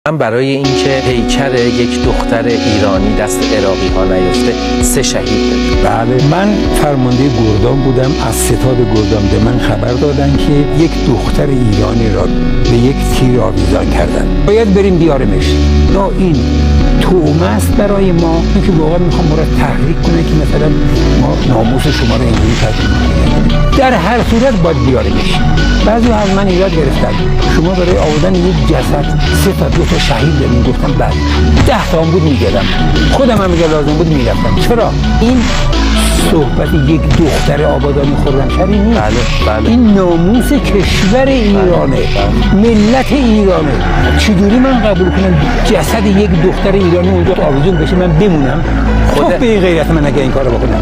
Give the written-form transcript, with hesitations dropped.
من برای اینکه پیکر یک دختر ایرانی دست عراقی ها نیفته 3 شهید دادیم. بله، من فرمانده گردان بودم. از ستاد گردان به من خبر دادن که یک دختر ایرانی را به یک تیر آویزان کردن، باید بریم بیارمش. نه، این تومه است برای ما که واقعا میخوام ما را تحریک کنه که مثلا ما ناموس شما را اینجوری تحریک. در هر صورت باید بیارمش. بعضی از من ایراد گرفتن، شما برای آوردن یک جسد 3 تا 2 تا شهید دارین. گفتم بله، 10 تا هم بود میگردم، خودم هم اگر لازم بود میرفتم. چرا؟ این صحبت یک دختر آبادانی خرمشهری نیست. بله. این ناموس کشور ایرانه. ملت ایرانه. چجوری من قبول کنم جسد یک دختر ایرانی اونجا آویزون بشه من بمونم؟ خود به غیرت من اگه این کارو بکنم.